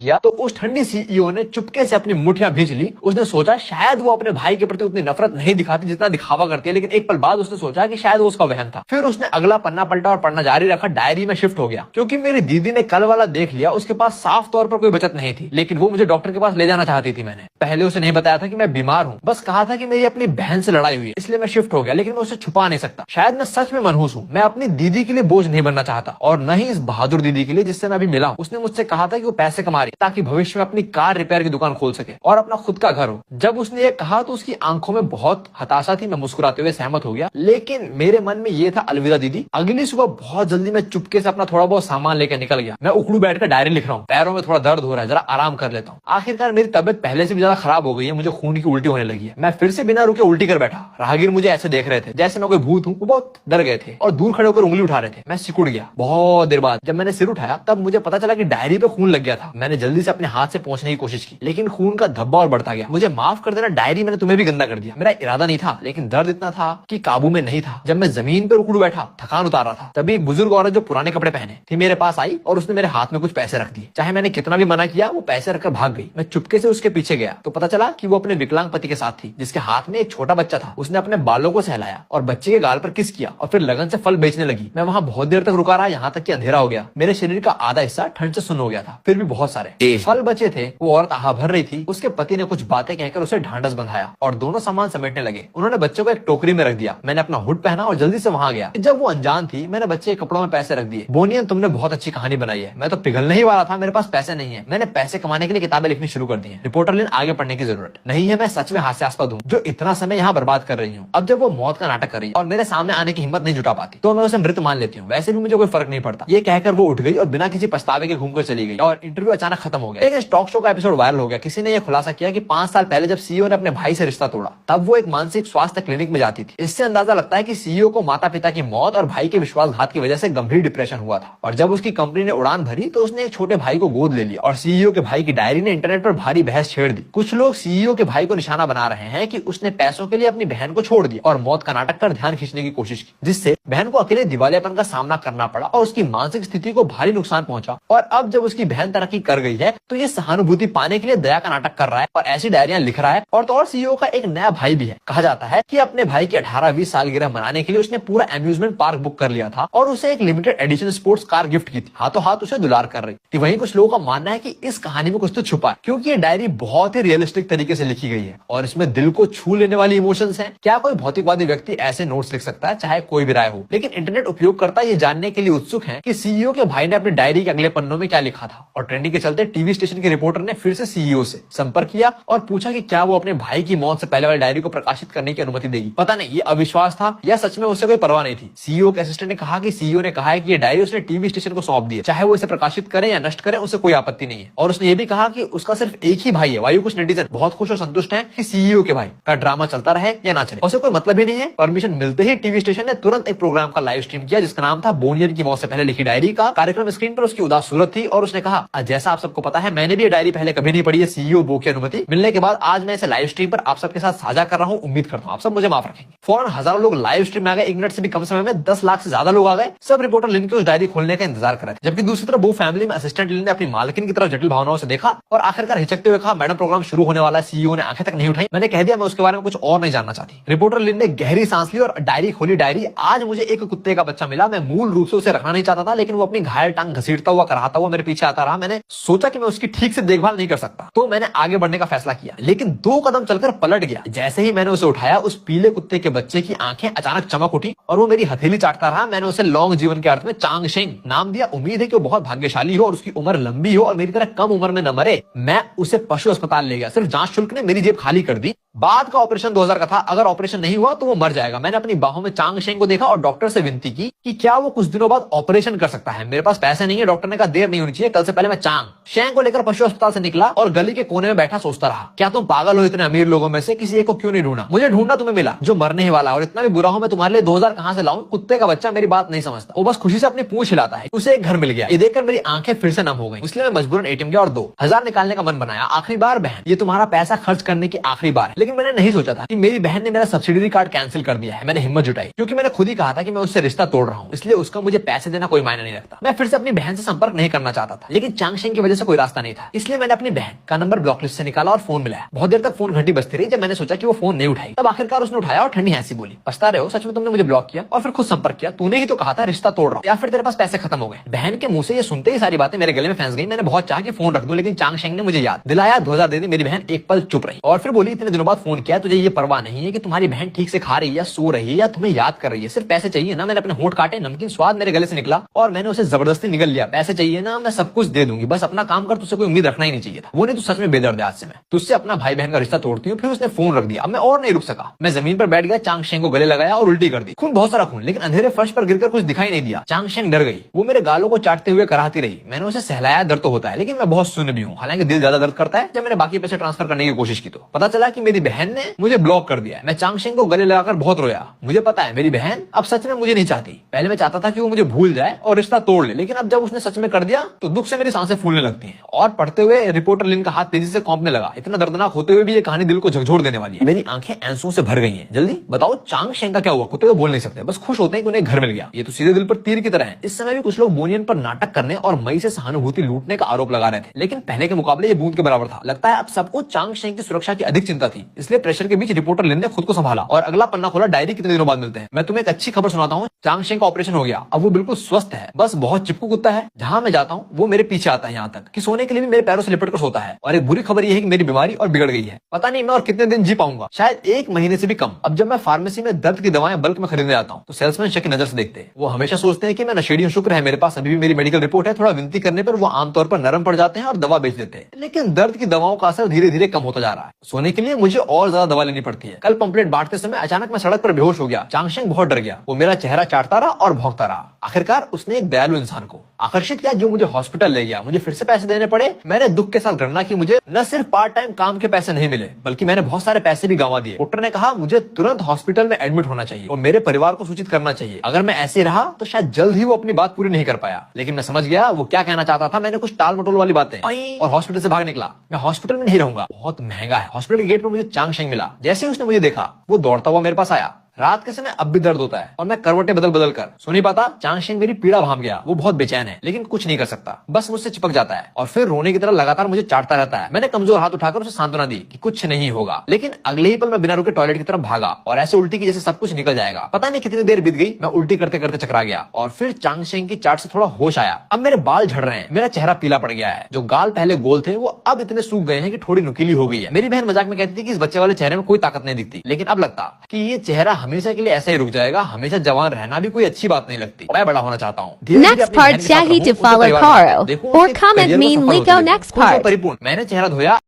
किया तो उस ठंडी सीईओ ने चुपके से अपनी मुठ्ठियां भींच ली। उसने सोचा शायद वो अपने भाई के प्रति उतनी नफरत नहीं दिखाती जितना दिखावा करती है, लेकिन एक पल बाद उसने सोचा कि शायद वो उसका वहम था। फिर उसने अगला पन्ना पलटा और पढ़ना जारी रखा। डायरी में शिफ्ट हो गया क्योंकि मेरी दीदी ने कल वाला देख लिया। उसके पास साफ तौर पर कोई बचत नहीं थी, लेकिन वो मुझे डॉक्टर के पास ले जाना चाहती थी। मैंने पहले उसे नहीं बताया था कि मैं बीमार हूँ, बस कहा था कि मेरी अपनी बहन से लड़ाई हुई है, इसलिए मैं शिफ्ट हो गया। लेकिन मैं उसे छुपा नहीं सकता। शायद मैं सच में मनहूस हूँ। मैं अपनी दीदी के लिए बोझ नहीं बनना चाहता, और न ही इस बहादुर दीदी के लिए जिससे मैं अभी मिला हूँ। उसने मुझसे कहा था कि वो पैसे कमा रही ताकि भविष्य में अपनी कार रिपेयर की दुकान खोल सके और अपना खुद का घर हो। जब उसने ये कहा तो उसकी आंखों में बहुत हताशा थी। मैं मुस्कुराते हुए सहमत हो गया, लेकिन मेरे मन में ये था, अलविदा दीदी। अगली सुबह बहुत जल्दी मैं चुपके से अपना थोड़ा बहुत सामान लेकर निकल गया। मैं उखड़ू बैठकर डायरी लिख रहा हूँ। पैरों में थोड़ा दर्द हो रहा है, जरा आराम कर लेता हूँ। आखिरकार मेरी तबियत पहले से भी ज्यादा खराब हो गई है। मुझे खून की उल्टी होने लगी है। मैं फिर से बिना रुके उल्टी कर बैठा। राहगीर मुझे ऐसे देख रहे थे जैसे मैं कोई भूत हूँ। वो बहुत डर गए थे और दूर खड़े होकर उंगली उठा रहे थे। मैं सिकुड़ गया। बहुत देर बाद जब मैंने सिर उठाया तब मुझे पता चला कि डायरी पे खून लग गया था। मैंने जल्दी से अपने हाथ से पोंछने की कोशिश की, लेकिन खून का धब्बा और बढ़ता गया। मुझे माफ कर देना डायरी, मैंने तुम्हें भी गंदा कर दिया। मेरा इरादा नहीं था, लेकिन दर्द इतना था कि काबू में नहीं था। जब मैं जमीन पर उखड़ बैठा, थकान उतार रहा था, तभी एक बुजुर्ग औरत जो पुराने कपड़े पहने थी मेरे पास आई और उसने मेरे हाथ में कुछ पैसे रख दिए। चाहे मैंने कितना भी मना किया, वो पैसे रखकर भाग गई। मैं चुपके से उसके पीछे गया तो पता चला कि वो अपने विकलांग पति के साथ थी, जिसके हाथ में एक छोटा बच्चा था। उसने अपने बालों को सहलाया और बच्चे के गाल पर किस किया और फिर लगन से फल बेचने लगी। मैं वहां बहुत देर तक रुका रहा, यहाँ तक कि अंधेरा हो गया। मेरे शरीर का आधा हिस्सा ठंड से सुन्न हो गया था, फिर भी बहुत सारे फल बचे थे। वो औरत आहा भर रही थी। उसके पति ने कुछ बातें कहकर उसे ढांढस बंधाया और दोनों सामान समेटने लगे। उन्होंने बच्चों को एक टोकरी में रख दिया। मैंने अपना हुड पहना और जल्दी से वहां गया। जब वो अनजान थी, मैंने बच्चे के कपड़ों में पैसे रख दिए। बोनियन, तुमने बहुत अच्छी कहानी बनाई है। मैं तो पिघलने ही वाला था, मेरे पास पैसे नहीं है। मैंने पैसे कमाने के लिए किताबें लिखनी शुरू कर दी है। रिपोर्टर लिन, आगे पढ़ने की जरूरत नहीं है। मैं सच में हास्यास्पद हूँ जो इतना समय यहाँ बर्बाद कर रही हूँ। अब जब वो मौत का नाटक कर रही है और मेरे सामने आने की हिम्मत नहीं जुटा पाती, तो मैं उसे मृत मान लेती हूँ। वैसे भी मुझे कोई फर्क नहीं पड़ता। ये कहकर वो उठ गई और बिना किसी पछतावे के घूमकर चली गई और इंटरव्यू अचानक खत्म हो गया। एक टॉक शो का एपिसोड वायरल हो गया। किसी ने यह खुलासा किया कि 5 साल पहले जब सीईओ ने अपने भाई से रिश्ता तोड़ा, तब वो एक मानसिक स्वास्थ्य क्लिनिक में जाती थी। इससे अंदाजा लगता है कि सीईओ को माता पिता की मौत और भाई के विश्वासघात की वजह से गंभीर डिप्रेशन हुआ था। और जब उसकी कंपनी ने उड़ान भरी तो उसने एक छोटे भाई को गोद ले लिया और सीईओ के भाई की डायरी ने इंटरनेट पर भारी बहस छेड़ दी। कुछ लोग सीईओ के भाई को निशाना बना रहे हैं कि उसने पैसों के लिए अपनी बहन को छोड़ दिया और मौत का नाटक कर ध्यान खींचने की कोशिश की, जिससे बहन को अकेले दिवालियापन का सामना करना पड़ा और उसकी मानसिक स्थिति को भारी नुकसान पहुंचा। और अब जब उसकी बहन तरक्की कर गई है तो ये सहानुभूति पाने के लिए दया का नाटक कर रहा है और ऐसी डायरियां लिख रहा है। और तो और सीईओ का एक नया भाई भी है। कहा जाता है कि अपने भाई की 18-20 सालगिरह मनाने के लिए उसने पूरा अम्यूजमेंट पार्क बुक कर लिया था और उसे एक limited edition sports car gift की थी। हाथों हाथ उसे दुलार कर रही थी। वहीं कुछ लोगों का मानना है कि इस कहानी में कुछ तो छुपा है, क्योंकि ये डायरी बहुत ही रियलिस्टिक तरीके से लिखी गई है और इसमें दिल को छू लेने वाली इमोशंस हैं। क्या कोई भौतिकवादी व्यक्ति ऐसे नोट्स लिख सकता है, चाहे कोई भी राय हो? लेकिन इंटरनेट उपयोगकर्ता ये जानने के लिए उत्सुक हैं कि सीईओ के भाई ने अपनी डायरी के अगले पन्नों में क्या लिखा था। और ट्रेंडिंग के चलते टीवी स्टेशन के रिपोर्टर ने फिर से सीईओ से संपर्क किया और पूछा कि क्या वो अपने भाई की मौत से पहले वाली डायरी को प्रकाशित करने की अनुमति देगी। पता नहीं ये अविश्वास था या सच में उससे कोई परवाह नहीं थी। सीईओ के असिस्टेंट ने कहा कि सीईओ ने कहा है कि ये डायरी उसने टीवी स्टेशन को सौंप दी है, चाहे वो इसे प्रकाशित करें या नष्ट करें, उसे कोई आपत्ति नहीं है। और उसने ये भी कहा कि उसका सिर्फ एक ही भाई है। वायु कुछ नेटिजन बहुत खुश और संतुष्ट हैं कि सीईओ के भाई का ड्रामा चलता रहे या ना चले, उसे कोई मतलब ही नहीं है। परमिशन मिलते ही टीवी स्टेशन ने तुरंत एक प्रोग्राम का लाइव स्ट्रीम किया जिसका नाम था बोनियन की मौत से पहले लिखी डायरी का। कार्यक्रम स्क्रीन पर उसकी उदास सूरत थी और उसने कहा, जैसा आप सबको पता है मैंने भी ये डायरी पहले कभी नहीं पढ़ी है। सीईओ बो की अनुमति मिलने के बाद आज मैं इसे लाइव स्ट्रीम पर आप सबके साथ साझा कर रहा हूँ। उम्मीद करता हूँ आप सब मुझे माफ रखेंगे। फौरन हजारों लोग लाइव स्ट्रीम में आ गए। 1 मिनट से भी कम समय में 10 लाख से ज्यादा लोग आ गए। सब रिपोर्टर लिन के उस डायरी खोलने का इंतजार कर रहे थे, जबकि दूसरी तरफ वो फैमिली में असिस्टेंट लिन ने अपनी मालकिन की तरफ जटिल भावनाओं से देखा और आखिरकार हिचकते हुए कहा, मैडम प्रोग्राम शुरू होने वाला है। सीईओ ने आंखें तक नहीं उठाई। मैंने कह दिया मैं उसके बारे में कुछ और नहीं जानना चाहती। रिपोर्टर लिन ने गहरी सांस ली और डायरी खोली। डायरी, आज मुझे एक कुत्ते का बच्चा मिला। मैं मूल रूप से उसे रखना नहीं चाहता था, लेकिन वो अपनी घायल टांग घसीटता हुआ कराहता हुआ मेरे पीछे आता रहा। मैंने सोचा कि मैं उसकी ठीक से देखभाल नहीं कर सकता, तो मैंने आगे बढ़ने का फैसला किया, लेकिन 2 कदम चलकर पलट गया। जैसे ही मैंने उसे उठाया, उस पीले कुत्ते के बच्चे की आंखें अचानक चमक उठी और वो मेरी हथेली चाटता रहा। मैंने उसे लॉन्ग जीवन के अर्थ में चांग शेंग नाम दिया। उम्मीद है कि वो बहुत भाग्यशाली हो और उसकी उम्र लंबी हो और मेरी तरह कम उम्र में न मरे। मैं उसे पशु अस्पताल ले गया। सिर्फ जांच शुल्क ने मेरी जेब खाली कर दी। बाद का ऑपरेशन 2000 का था। अगर ऑपरेशन नहीं हुआ तो वो मर जाएगा। मैंने अपनी बाहों में चांग शेंग को देखा और डॉक्टर से विनती की कि क्या वो कुछ दिनों बाद ऑपरेशन कर सकता है। मेरे पास पैसे नहीं है। डॉक्टर ने कहा देर नहीं होनी चाहिए, कल से पहले मैं चांग शेंग को लेकर पशु अस्पताल से निकला और गली के कोने में बैठा सोचता रहा, क्या तुम पागल हो? इतने अमीर लोगों में से किसी एक को क्यों नहीं ढूंढा? मुझे ढूंढना तुम्हें मिला जो मरने ही वाला। और इतना भी बुरा हो मैं तुम्हारे लिए 2000 कहां से लाऊं? कुत्ते का बच्चा मेरी बात नहीं समझता, वो बस खुशी से अपनी पूंछ हिलाता है। उसे एक घर मिल गया। ये देखकर मेरी आंखें फिर से नम हो गई। इसलिए मैं मजबूरन एटीएम गया और 2000 निकालने का मन बनाया। आखिरी बार बहन, ये तुम्हारा पैसा खर्च करने की आखिरी बार है, लेकिन मैंने नहीं सोचा था कि मेरी बहन ने मेरा सब्सिडरी कार्ड कैंसिल कर दिया है। मैंने हिम्मत जुटाई क्योंकि मैंने खुद ही कहा था कि मैं उससे रिश्ता तोड़ रहा हूँ, इसलिए उसका मुझे पैसे देना कोई मायने नहीं रखता। मैं फिर से अपनी बहन से संपर्क नहीं करना चाहता था, लेकिन चांगशेंग की वजह से कोई रास्ता नहीं था, इसलिए मैंने अपनी बहन का नंबर ब्लॉक लिस्ट से निकाला और फोन मिलाया। बहुत देर तक फोन घंटी बजती रही। जब मैंने सोचा कि वो फोन नहीं उठाई, तब आखिरकार उसने उठाया और ठंडी हंसी बोली, पछता रहे हो? सच में तुमने मुझे ब्लॉक किया और फिर खुद संपर्क किया? तूने ही तो कहा था रिश्ता तोड़ रहा हूं, या फिर तेरे पास पैसे खत्म हो गए? बहन के मुंह से ये सुनते ही सारी बातें मेरे गले में फंस गई। मैंने बहुत चाहा कि फोन रख दूं, लेकिन चांगशेंग ने मुझे याद दिलाया 2000 दे दी। मेरी बहन एक पल चुप रही और फिर बोली, इतने दिनों बाद फोन किया, तुझे ये परवाह नहीं है कि तुम्हारी बहन ठीक से खा रही है या सो रही है या तुम्हें याद कर रही है? सिर्फ पैसे चाहिए ना? मैंने अपने होंठ काटे, नमकीन स्वाद मेरे गले से निकला और मैंने उसे जबरदस्ती निगल लिया। पैसे चाहिए ना? मैं सब कुछ दे दूंगी, बस अपना काम कर, तुझसे कोई उम्मीद रखना ही नहीं चाहिए था। वो नहीं तो सच में बेदर्द है आज से मैं तुझसे अपना भाई बहन का रिश्ता तोड़ती हूँ। फिर उसने फोन रख दिया। अब मैं और नहीं रुक सका, मैं जमीन पर बैठ गया, चांगशेंग को गले लगाया और उल्टी कर दी। खून, बहुत सारा खून, लेकिन अंधेरे फर्श पर गिरकर कुछ दिखाई नहीं दिया। चांगशेंग डर गई, वो मेरे गालों को चाटते हुए कराहती रही। मैंने उसे सहलाया, दर्द तो होता है लेकिन मैं बहुत सुन्न भी हूँ, हालांकि दिल ज्यादा दर्द करता है। जब मैंने बाकी पैसे ट्रांसफर करने की कोशिश की तो पता चला कि मेरी बहन ने मुझे ब्लॉक कर दिया है। मैं चांगशेंग को गले लगाकर बहुत रोया। मुझे पता है मेरी बहन अब सच में मुझे नहीं चाहती। पहले मैं चाहता था कि वो मुझे भूल जाए और रिश्ता तोड़ ले, लेकिन अब जब उसने सच में कर दिया तो दुख से मेरी सांसें फूलने लगती हैं। और पढ़ते हुए रिपोर्टर लिन का हाथ तेजी से कांपने लगा। इतना दर्दनाक होते हुए भी ये कहानी दिल को झकझोर देने वाली है। मेरी आंखें आंसुओं से भर गई हैं। जल्दी बताओ चांगशेंग का क्या हुआ? कुत्ते तो बोल नहीं सकते, बस खुश होते हैं कि उन्हें घर मिल गया। ये तो सीधे दिल पर तीर की तरह है। इस समय भी कुछ लोग बोनियन पर नाटक करने और मई से सहानुभूति लूटने का आरोप लगा रहे थे, लेकिन पहले के मुकाबले ये बूंद के बराबर था। लगता है अब सबको चांगशेंग की सुरक्षा की अधिक चिंता थी, इसलिए प्रेशर के बीच रिपोर्टर लिन ने खुद को संभाला और अगला पन्ना खोला। डायरी कितने दिनों बाद मिलते हैं। मैं तुम्हें एक अच्छी खबर सुनाता हूँ, चांगशेंग का ऑपरेशन हो गया। अब वो बिल्कुल स्वस्थ है, बस बहुत चिपकू कुत्ता है। जहाँ मैं जाता हूँ वो मेरे पीछे आता है, यहाँ तक कि सोने के लिए भी मेरे पैरों से लिपट कर सोता है। और एक बुरी खबर ये है कि मेरी बीमारी और बिगड़ गई है। पता नहीं मैं और कितने दिन जी पाऊंगा, शायद 1 महीने से भी कम। अब जब मैं फार्मेसी में दर्द की दवाएं बल्क में खरीदने जाता हूँ तो सेल्समैन शक की नजर से देखते हैं। वो हमेशा सोचते हैं कि मैं नशेड़ी हूं। शुक्र है मेरे पास अभी भी मेरी मेडिकल रिपोर्ट है। थोड़ा विनती करने पर वो आमतौर पर नरम पड़ जाते हैं और दवा बेच देते हैं, लेकिन दर्द की दवाओं का असर धीरे धीरे कम होता जा रहा है। सोने के लिए मुझे और ज्यादा दवा लेनी पड़ती है। कल पंपलेट बांटते समय अचानक मैं सड़क पर बेहोश हो गया। चांगशेंग बहुत डर गया। वो मेरा चेहरा चाटता रहा और भौंकता रहा। आखिरकार उसने एक दयालु इंसान को आकर्षित किया जो मुझे हॉस्पिटल ले गया। मुझे फिर से पैसे देने पड़े। मैंने दुख के साथ गणना की, मुझे न सिर्फ पार्ट टाइम काम के पैसे नहीं मिले, बल्कि मैंने बहुत सारे पैसे भी गंवा दिए। डॉक्टर ने कहा मुझे तुरंत हॉस्पिटल में एडमिट होना चाहिए और मेरे परिवार को सूचित करना चाहिए। अगर मैं ऐसे रहा तो शायद जल्द ही वो अपनी बात पूरी नहीं कर पाया, लेकिन मैं समझ गया वो क्या कहना चाहता था। मैंने कुछ टाल मटोल वाली बातें और हॉस्पिटल से भाग निकला। मैं हॉस्पिटल में नहीं रहूंगा, बहुत महंगा है। हॉस्पिटल के गेट पर मुझे चांगशेंग मिला। जैसे ही उसने मुझे देखा वो दौड़ता हुआ मेरे पास आया। रात के समय अब भी दर्द होता है और मैं करवटें बदल बदल कर सो नहीं पाता। चांगशेंग मेरी पीड़ा भांप गया। वो बहुत बेचैन है लेकिन कुछ नहीं कर सकता, बस मुझसे चिपक जाता है और फिर रोने की तरह लगातार मुझे चाटता रहता है। मैंने कमजोर हाथ उठाकर उसे सांत्वना दी कि कुछ नहीं होगा, लेकिन अगले ही पल मैं बिना रुके टॉयलेट की तरफ भागा और ऐसे उल्टी की जैसे सब कुछ निकल जाएगा। पता नहीं कितनी देर बीत गई, मैं उल्टी करते करते चकरा गया और फिर चांगशेंग की चाट से थोड़ा होश आया। अब मेरे बाल झड़ रहे हैं, मेरा चेहरा पीला पड़ गया है। जो गाल पहले गोल थे वो अब इतने सूख गए हैं कि थोड़ी नुकीली हो गई है। मेरी बहन मजाक में कहती थी कि इस बच्चे वाले चेहरे में कोई ताकत नहीं दिखती, लेकिन अब लगता कि ये चेहरा हमेशा के लिए ऐसा ही रुक जाएगा। हमेशा जवान रहना भी कोई अच्छी बात नहीं लगती। मैं बड़ा होना चाहता हूँ। Next part चाहिए to follow Caro or comment me Liko next part. मैंने चेहरा धोया।